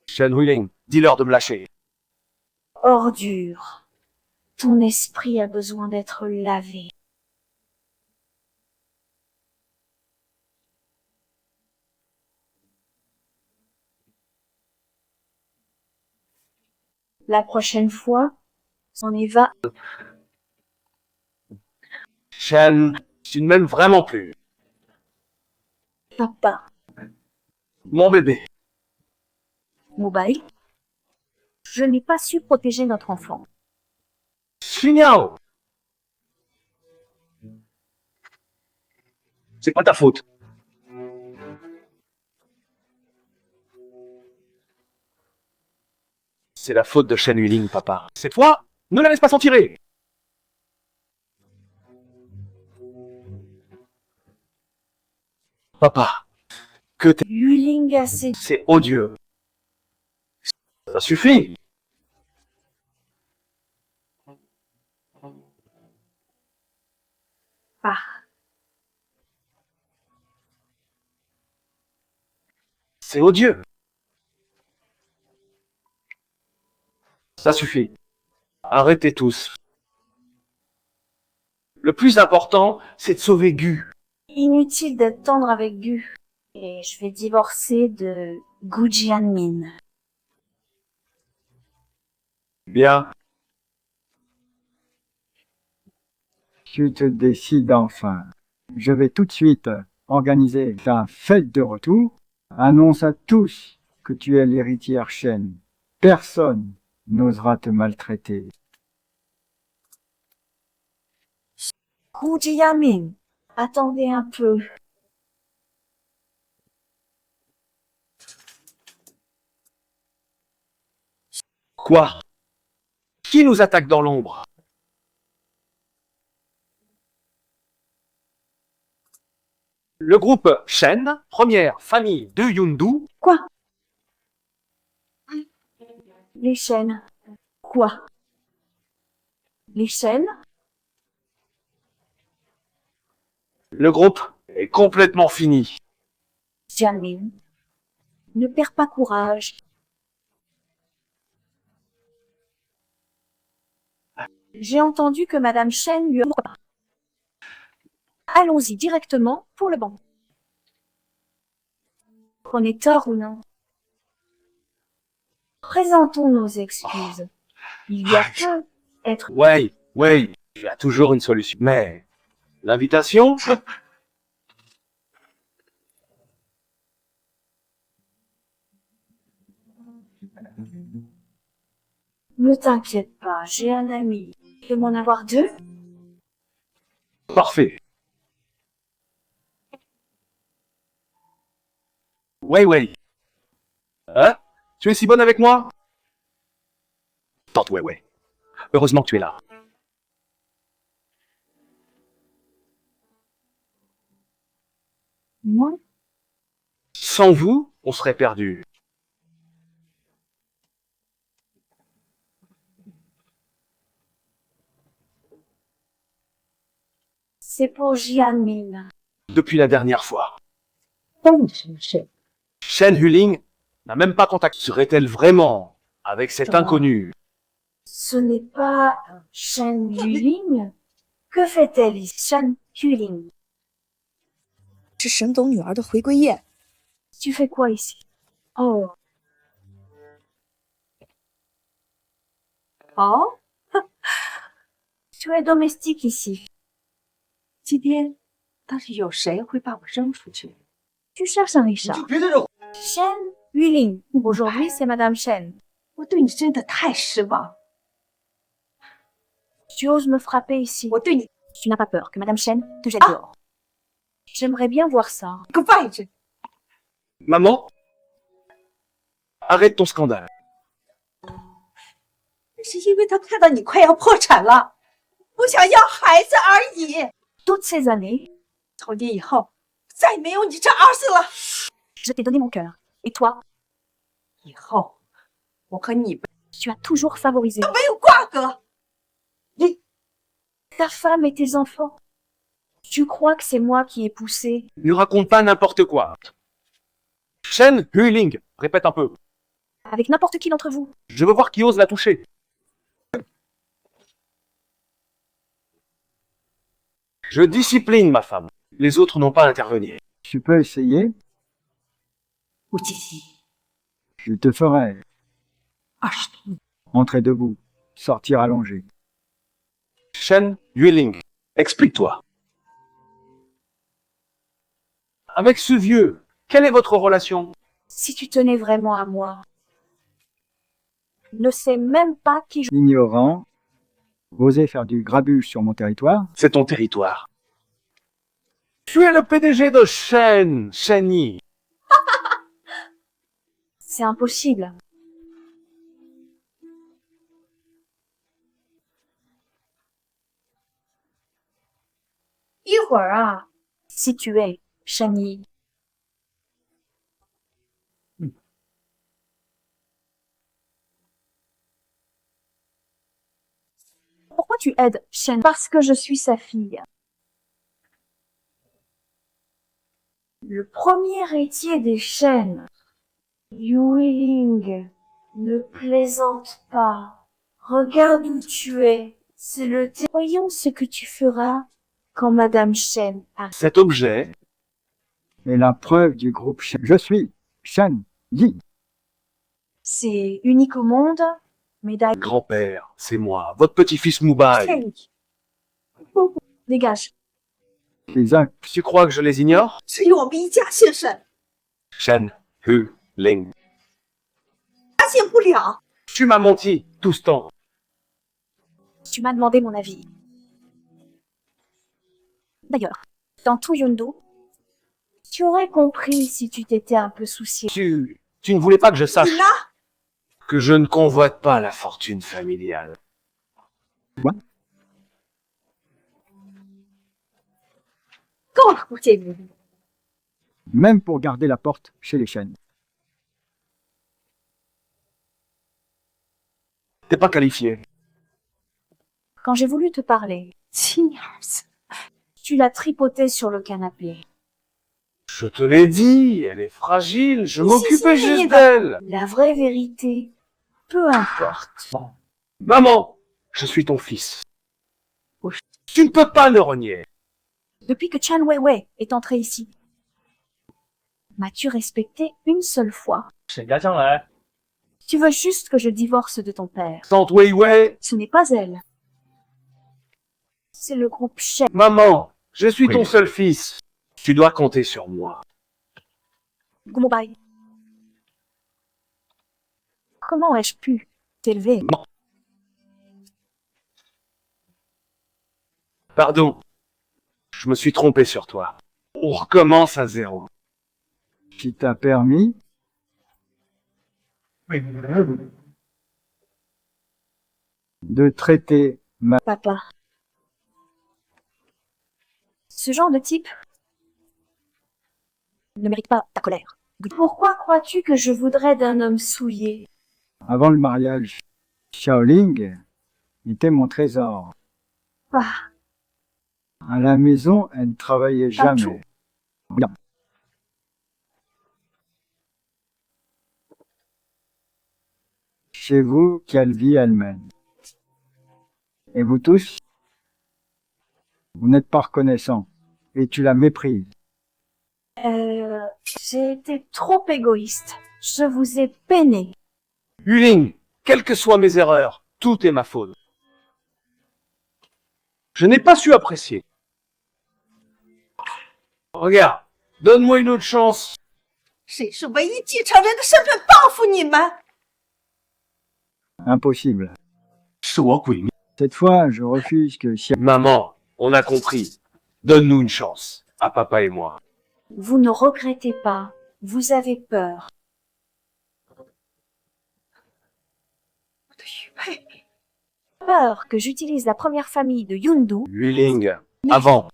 Shen Huiling, dis-leur de me lâcher. Ordure. Ton esprit a besoin d'être lavé. La prochaine fois, on y va. Shen, tu ne m'aimes vraiment plus. Papa. Mon bébé. Mobile. Je n'ai pas su protéger notre enfant. Xinyao. C'est pas ta faute. C'est la faute de Shen Huiling, papa. Cette fois, ne la laisse pas s'en tirer. Papa, que t'es... Yuling a ses... C'est odieux. Ça suffit. pas. C'est odieux. Ça suffit. Arrêtez tous. Le plus important, c'est de sauver Gu. Inutile d'être tendre avec Gu. Et je vais divorcer de Gu Jianmin. Bien. Tu te décides enfin. Je vais tout de suite organiser ta fête de retour. Annonce à tous que tu es l'héritière Shen. Personne n'osera te maltraiter. Gu Jianmin, attendez un peu. Quoi? Qui nous attaque dans l'ombre? Le groupe Shen, première famille de Yundu. Quoi? Les chaînes. Quoi? Les chaînes? Le groupe est complètement fini. Jianmin, ne perds pas courage. J'ai entendu que Madame Shen lui a... Allons-y directement pour le banc. Qu'on ait tort ou non. Présentons nos excuses. Il y a que être... Ouais, il y a toujours une solution. Mais l'invitation? Ne t'inquiète pas, j'ai un ami. Tu veux m'en avoir deux? Parfait. Ouais. Hein? Tu es si bonne avec moi? Tante, ouais. Heureusement que tu es là. Moi? Sans vous, on serait perdu. C'est pour Jianmin. Depuis la dernière fois. Shen Huling n'a même pas contacté. Serait-elle vraiment avec cet inconnu? Ce n'est pas Shen Yuling? Que fait-elle ici? Shen Yuling. 是沈总女儿的回归宴。 Tu fais quoi ici? Oh. Oh? Tu es domestique ici. 今天到底有谁会把我扔出去？ Tu cherches un Richard. Shen Yuling. Aujourd'hui, c'est Madame Shen. 我对你真的太失望。 Tu oses me frapper ici. 我对你 Tu n'as pas peur que Madame Shen te jette dehors. J'aimerais bien voir ça. 个外人， Maman? Arrête ton scandale. 是因为他看到你快要破产了，不想要孩子而已。 Toutes ces années, 从今以后再没有你这儿子了。 je t'ai donné mon cœur. Et toi, 以后我和你们 tu as toujours favorisé. 没有瓜葛。ta femme et tes enfants. Tu crois que c'est moi qui ai poussé? Ne raconte pas n'importe quoi. Shen Huiling, répète un peu. Avec n'importe qui d'entre vous. Je veux voir qui ose la toucher. Je discipline ma femme. Les autres n'ont pas à intervenir. Tu peux essayer, 吴吉西， je te ferai 20度， entrer debout, sortir allongé. Shen Yueling, explique-toi. Avec ce vieux, quelle est votre relation? Si tu tenais vraiment à moi. Ne sais même pas qui je... Ignorant, oser faire du grabuge sur mon territoire, C'est ton territoire. Tu es le PDG de Shen, Shenyi. C'est impossible. 一会儿啊， Si tu es Shani. Pourquoi tu aides Shen? Parce que je suis sa fille. Le premier héritier des Shen. Yueling, ne plaisante pas. Regarde où tu es. C'est le... Voyons ce que tu feras quand Madame Shen arrive. Cet objet, est la preuve du groupe Shen. Je suis Shen Yi. C'est unique au monde. Médaille. grand-père, c'est moi, votre petit-fils Moubaï. Hey. Dégage. Les actes Tu crois que je les ignore? 只有我们一家姓沈， Shen Huiling. 发现不了。 Tu m'as menti tout ce temps. Tu m'as demandé mon avis. D'ailleurs, dans tout Yondu, tu aurais compris si tu t'étais un peu soucié. Tu ne voulais pas que je sache 你呢？ que je ne convoite pas la fortune familiale. Quoi? 够了，吴姐夫。 même pour garder la porte chez les Shen. T'es pas qualifié. Quand j'ai voulu te parler, 亲儿子， tu l'as tripoté sur le canapé. Je te l'ai dit, elle est fragile, je Si, m'occupais si, juste bah- d'elle. La vraie vérité, peu importe. Maman, je suis ton fils. Oh. Tu ne peux pas le renier. Depuis que Chan Weiwei est entré ici, m'as-tu respecté une seule fois? 沈家将来 Tu veux juste que je divorce de ton père. Tante Weiwei, Ce n'est pas elle. C'est le groupe Shen. maman, je suis Oui. ton seul fils. Tu dois compter sur moi. Gumobai. Comment ai-je pu t'élever? Pardon, je me suis trompé sur toi. On recommence à zéro. Qui t'a permis de traiter ma Papa. Ce genre de type ne mérite pas ta colère. Pourquoi crois-tu que je voudrais d'un homme souillé? avant le mariage. Xiaoling était mon trésor. Pas. À la maison, elle ne travaillait Pas tout. jamais. Bien. Chez vous, quelle vie elle mène. Et vous tous, vous n'êtes pas reconnaissants et tu la méprises. J'ai été trop égoïste. Je vous ai peiné. Huling, quelles que soient mes erreurs, tout est ma faute. Je n'ai pas su apprécier. Regarde, donne-moi une autre chance. 谁是唯一继承人的身份报复你们？ Impossible. 是我鬼灭。 Cette fois, je refuse que Maman, on a compris. Donne-nous une chance, à papa et moi. Vous ne regrettez pas. Vous avez peur. 我的玉佩， Peur que j'utilise la première famille de Yundu. Huling, avant.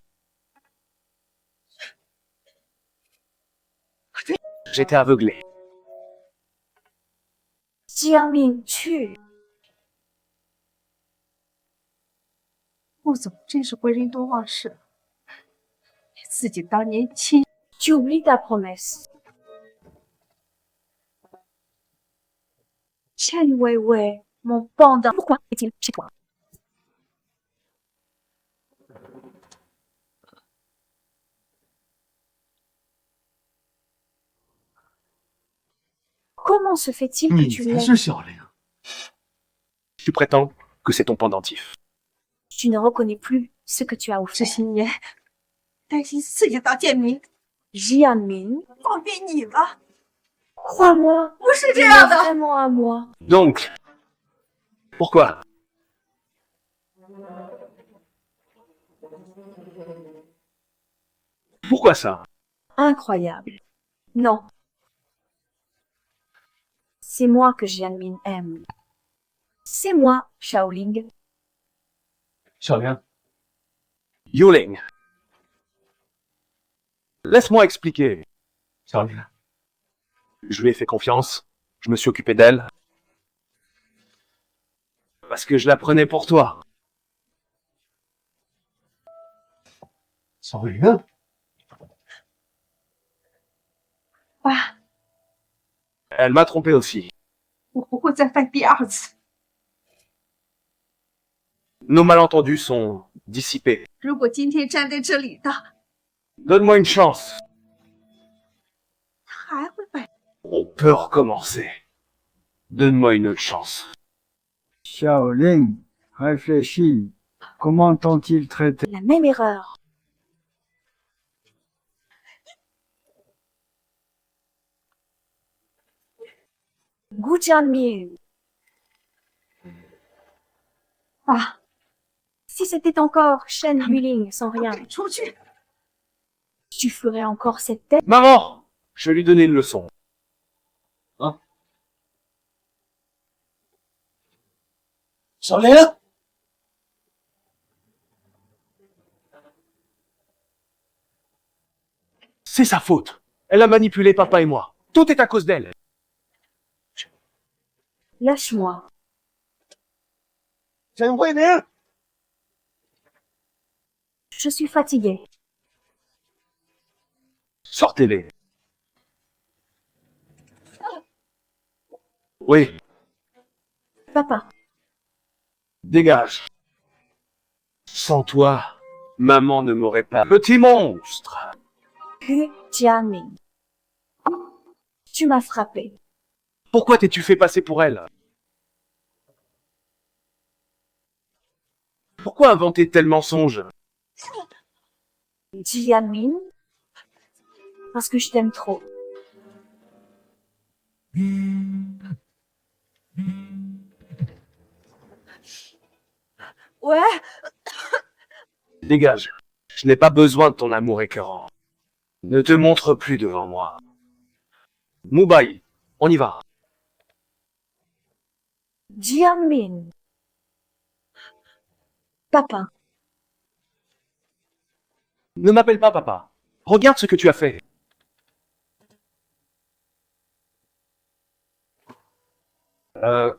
J'étais aveuglé. Jiangming tu. 不总真是为人多忘事，连自己当年亲。Tu oublies ta promesse. Chen Weiwei, mon panda. Pourquoi est-il chez toi? Comment se fait-il que tu l'aimes? 是小玲。Tu prétends que c'est ton pendentif. Tu ne reconnais plus ce que tu as 这 offert. 些年担心刺激到建明， Jianmin, 放便你了， crois-moi, 不是这 il 样 est 的。 vraiment à moi. Donc, pourquoi? Pourquoi ça? Incroyable. Non. C'est moi que Jianmin aime. C'est moi, Shaoling. 小玲。Yuling. Laisse-moi expliquer. 小玲。Je lui ai fait confiance. Je me suis occupé d'elle. Parce que je la prenais pour toi. 小玲。爸， Elle m'a trompé aussi. 我不会再犯第二次。 Nos malentendus sont dissipés. 如果今天站在这里的， Donne-moi une chance. 他还会摆。 On peut recommencer. Donne-moi une autre chance. Shaolin, réfléchis. Comment t'ont-ils traité? La même erreur. Gu Jianmin. 爸， Si c'était encore Shen Yuling sans rien, 出去！ tu ferais encore cette tête? Maman! Je vais lui donner une leçon. Hein? 小玲 C'est sa faute. Elle a manipulé papa et moi. Tout est à cause d'elle. Lâche-moi. 陈慧玲 Je suis fatiguée. Sortez-les. Oui, Papa, dégage. Sans toi, maman ne m'aurait pas... Petit monstre! Gu Jianmin. Tu m'as frappé. Pourquoi t'es-tu fait passer pour elle? Pourquoi inventer tel mensonge? Jianmin. Parce que je t'aime trop. Ouais， Dégage. Je n'ai pas besoin de ton amour écœurant. Ne te montre plus devant moi. Moubaï, on y va. Jianmin. Papa, Ne m'appelle pas papa. Regarde ce que tu as fait.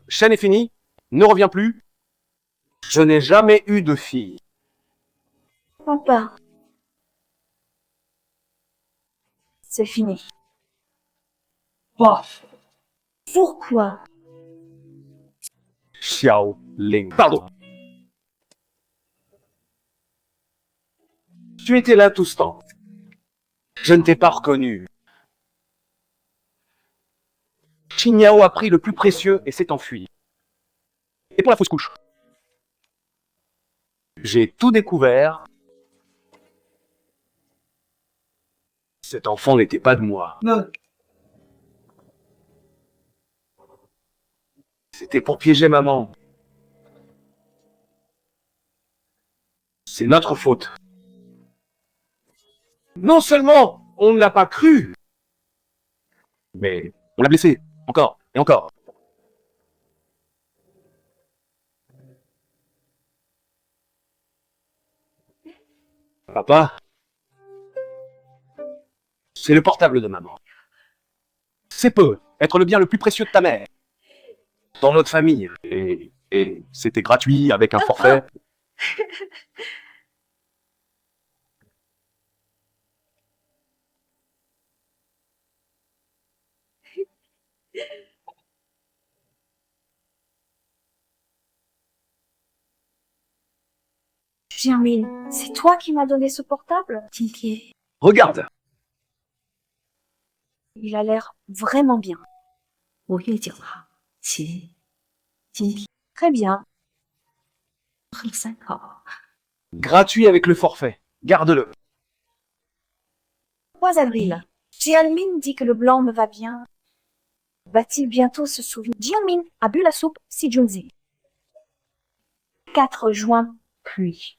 Chaîne est finie. Ne reviens plus. Je n'ai jamais eu de fille. papa. C'est fini. Paf. Pourquoi? Xiao Ling. Pardon. Tu étais là tout ce temps. Je ne t'ai pas reconnu. Qin Yao a pris le plus précieux et s'est enfui. Et pour la fausse couche. J'ai tout découvert. Cet enfant n'était pas de moi. C'était pour piéger maman. C'est notre faute. Non seulement on ne l'a pas cru, mais on l'a blessé, encore et encore. Papa, c'est le portable de maman. C'est peu, être le bien le plus précieux de ta mère. Dans notre famille. Et c'était gratuit avec un forfait. Jianmin, c'est toi qui m'as donné ce portable? Tintier, Regarde. Il a l'air vraiment bien. 5月9号起，今天 Très bien. 和3号， Gratuit avec le forfait. Garde-le. 3 avril. Jianmin dit que le blanc me va bien. Va-t-il bientôt se souvenir? Jianmin a bu la soupe si Junzi. 4 juin, pluie.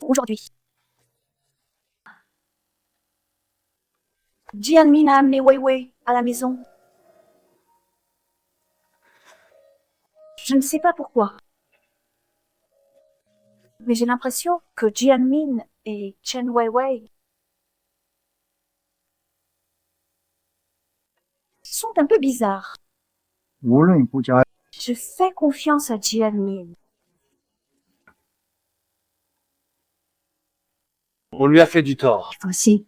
Aujourd'hui. Jianmin a amené Wei Wei à la maison. Je ne sais pas pourquoi. Mais j'ai l'impression que Jianmin et Chen Weiwei sont un peu bizarres. 无论不加 Je fais confiance à Jianmin. On lui a fait du tort. 放心，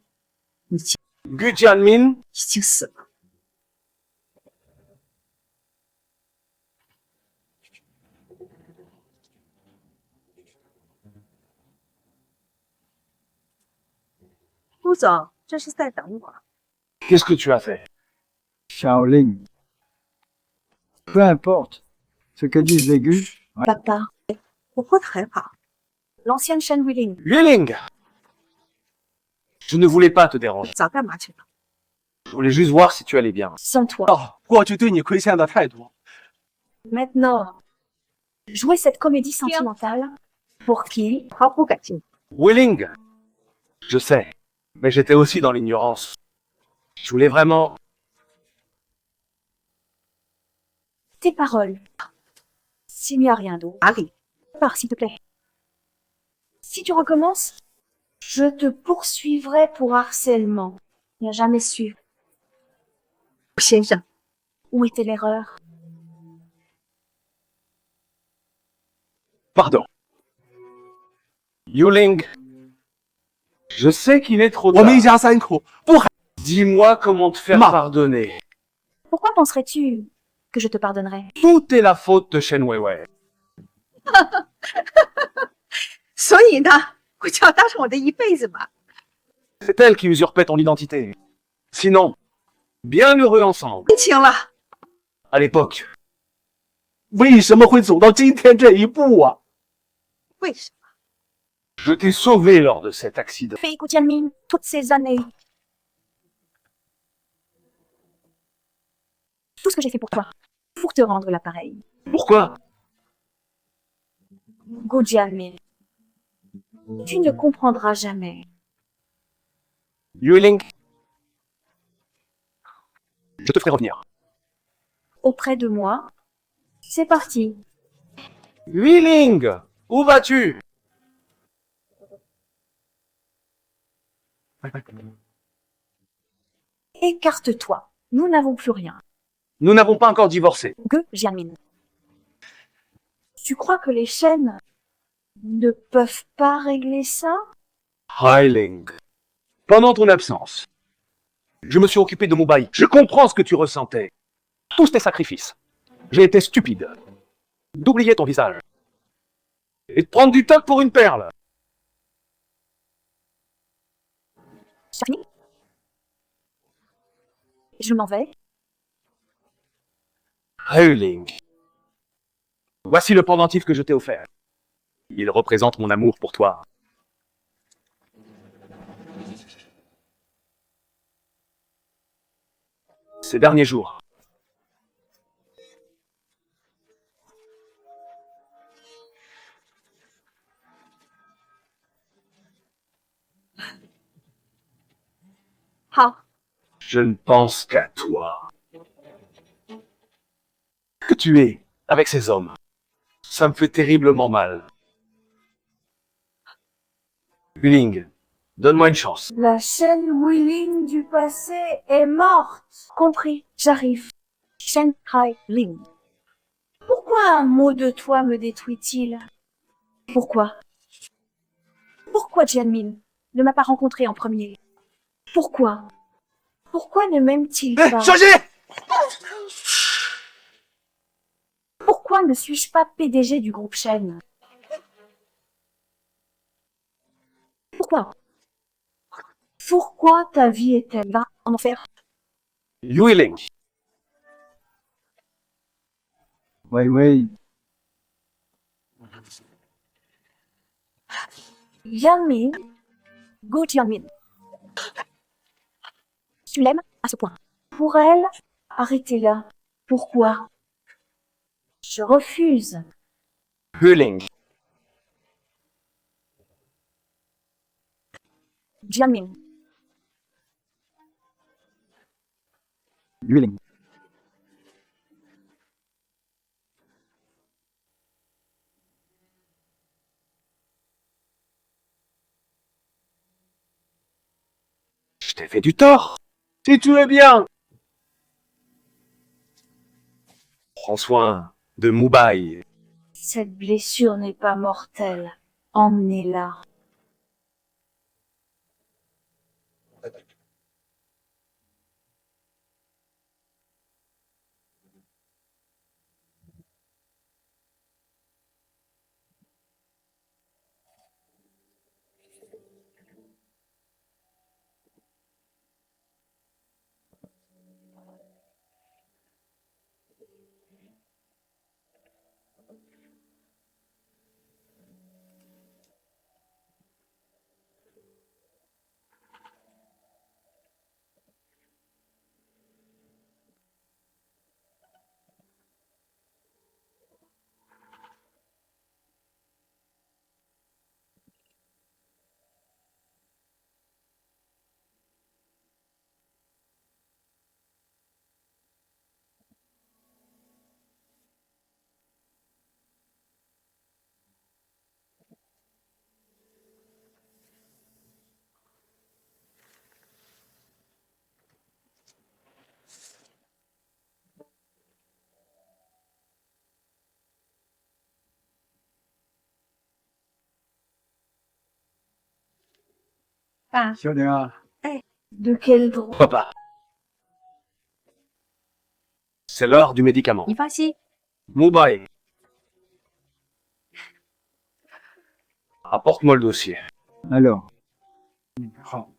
你已 Gu Jianmin, 经死了。顾总，这是在等我。 qu'est-ce que tu as fait? Shaolin. Peu importe ce que disent les gus, Papa, 我过得很好， l'ancienne Shen Wuling. Yueling! Je ne voulais pas te déranger. 早干嘛去了？ Je voulais juste voir si tu allais bien. Sans toi. 过去对你亏欠的太多， Maintenant, jouer cette comédie sentimentale. Pour qui? 毫不感兴趣。 Wueling! Je sais, mais j'étais aussi dans l'ignorance. Je voulais vraiment... Tes paroles. S'il n'y a rien d'autre. 哪里？ Pars, s'il te plaît. Si tu recommences, je te poursuivrai pour harcèlement. Il n'y a jamais su 先生， où était l'erreur. Pardon. Yuling, je sais qu'il est trop 我们一 tard. 家三口不还 Dis-moi comment te faire Ma. pardonner. Pourquoi penserais-tu que je te pardonnerais? Tout est la faute de Shen Weiwei. 所以呢，我就要当成我的一辈子吧。 C'est elle qui usurpait ton identité. Sinon, bien heureux ensemble. 清了， À l'époque, 为什么会走到今天这一步啊？为什么？ je t'ai sauvé lors de cet accident. Fei Jianmin, toutes ces années. Tout ce que j'ai fait pour toi. Pour te rendre l'appareil. Pourquoi? Gu Jianmin. Tu ne comprendras jamais. Yueling, je te ferai revenir. Auprès de moi. C'est parti. Yueling, où vas-tu? Écarte-toi. Nous n'avons plus rien. Nous n'avons pas encore divorcé. Gu Jianmin. Tu crois que les chaînes ne peuvent pas régler ça? Hailing. Pendant ton absence, je me suis occupé de Mumbai. Je comprends ce que tu ressentais. Tous tes sacrifices. J'ai été stupide. D'oublier ton visage. Et de prendre du toc pour une perle. C'est fini? Je m'en vais. Hailing. Voici le pendentif que je t'ai offert. Il représente mon amour pour toi. Ces derniers jours, je ne pense qu'à toi. Que tu es avec ces hommes. Ça me fait terriblement mal. Yueling, donne-moi une chance. La Shen Wuling du passé est morte. Compris, j'arrive. Shen Hai Ling. Pourquoi un mot de toi me détruit-il? Pourquoi? Pourquoi Jianmin ne m'a pas rencontré en premier? Pourquoi? Pourquoi ne m'aime-t-il pas? Changez! Pourquoi ne suis-je pas PDG du groupe Shen? Pourquoi? Pourquoi ta vie est-elle là en enfer? Yueling. Oui. Jianmin, Go Jianmin. Tu l'aimes à ce point? Pour elle, arrêtez-la. Pourquoi? Je refuse. Yueling. Jianmin. Yueling. Je t'ai fait du tort. Si tu es bien, Prends soin de Moubaï. Cette blessure n'est pas mortelle. Emmenez-la. Fiona. De quel droit? Papa. C'est l'heure du médicament. 你放心， Moubaï. Apporte-moi le dossier. Alors. Prends.